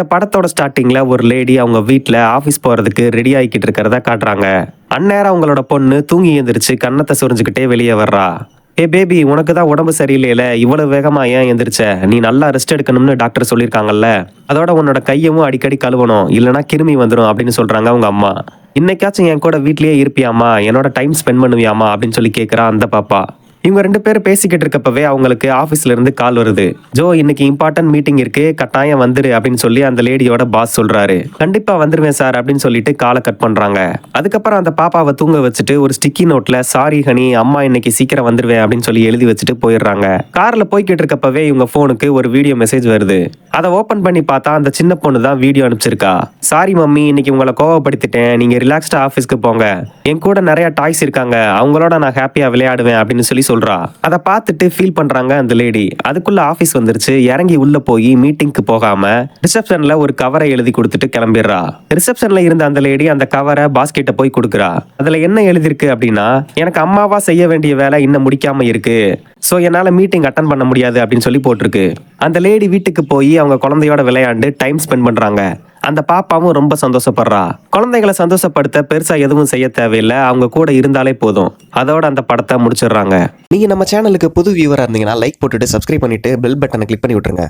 இந்த படத்தோட ஸ்டார்டிங்ல ஒரு லேடி அவங்க வீட்ல ஆபீஸ் போறதுக்கு ரெடி ஆகிக்கிட்டு இருக்கிறத காட்டுறாங்க. அந்நேரம் அவங்களோட பொண்ணு தூங்கி எந்திரிச்சு கன்னத்தை சொரிஞ்சுக்கிட்டே வெளியே வர்றா. ஏ பேபி, உனக்கு தான் உடம்பு சரியில்லையில, இவ்வளவு வேகமா ஏன் எந்திரிச்ச? நீ நல்லா ரெஸ்ட் எடுக்கணும்னு டாக்டர் சொல்லியிருக்காங்கல்ல. அதோட உன்னோட கையவும் அடிக்கடி கழுவணும், இல்லைன்னா கிருமி வந்துடும் அப்படின்னு சொல்றாங்க அவங்க அம்மா. இன்னைக்காச்சும் என் கூட வீட்லயே இருப்பியாமா, என்னோட டைம் ஸ்பெண்ட் பண்ணுவியாமா அப்படின்னு சொல்லி கேட்கிறா அந்த பாப்பா. இவங்க 2 பேரும் பேசிக்கிட்டு இருக்கப்பவே அவங்களுக்கு ஆபீஸ்ல இருந்து கால் வருது. ஜோ, இன்னைக்கு இம்பார்ட்டன்ட் மீட்டிங் இருக்கு, கட்டாயம் வந்துரு அப்படின்னு சொல்லி அந்த லேடியோட பாஸ் சொல்றாரு. கண்டிப்பா வந்துருவேன் சார் அப்படின்னு சொல்லிட்டு காலை கட் பண்றாங்க. அதுக்கப்புறம் அந்த பாப்பாவை தூங்க வச்சுட்டு ஒரு ஸ்டிக்கி நோட்ல சாரி ஹனி, அம்மா இன்னைக்கு சீக்கிரம் வந்துருவேன் அப்படின்னு சொல்லி எழுதி வச்சுட்டு போயிடுறாங்க. கார்ல போய்கிட்டு இருக்கப்பவே இவங்க போனுக்கு ஒரு வீடியோ மெசேஜ் வருது. அதை ஓபன் பண்ணி பார்த்தா அந்த சின்ன பொண்ணு தான் வீடியோ அனுப்பிச்சிருக்கா. சாரி மம்மி, இன்னைக்கு உங்களை கோவப்படுத்திட்டேன், நீங்க ரிலாக்ஸ்டா ஆபீஸ்க்கு போங்க, என் கூட நிறைய டாய்ஸ் இருக்காங்க, அவங்களோட நான் ஹாப்பியா விளையாடுவேன் அப்படின்னு சொல்லி சொல்றா. அதை பார்த்துட்டு ஃபீல் பண்றாங்க அந்த லேடி. அதுக்குள்ள ஆபீஸ் வந்துருச்சு. இறங்கி உள்ள போய் மீட்டிங்க்கு போகாம ரிசப்ஷன்ல ஒரு கவரை எழுதி கொடுத்துட்டு கிளம்பிடுறா. ரிசப்ஷன்ல இருந்த அந்த லேடி அந்த கவரை பாஸ்கிட்ட போய் கொடுக்குறா. அதுல என்ன எழுதிருக்கு அப்படின்னா, எனக்கு அம்மாவா செய்ய வேண்டிய வேலை இன்னும் முடிக்காம இருக்கு, சோ என்னால மீட்டிங் அட்டன் பண்ண முடியாது அப்படின்னு சொல்லி போட்டிருக்கு. அந்த லேடி வீட்டுக்கு போய் அவங்க குழந்தையோட விளையாண்டு டைம் ஸ்பெண்ட் பண்றாங்க. அந்த பாப்பாவும் ரொம்ப சந்தோஷப்படுறா. குழந்தைகளை சந்தோஷப்படுத்த பெருசா எதுவும் செய்ய தேவையில்லை, அவங்க கூட இருந்தாலே போதும். அதோட அந்த படத்தை முடிச்சிடுறாங்க. நீங்க நம்ம சேனலுக்கு புது வியூவரா இருந்தீங்கன்னா லைக் போட்டுட்டு சப்ஸ்கிரைப் பண்ணிட்டு பெல் பட்டனை கிளிக் பண்ணி விட்டுருங்க.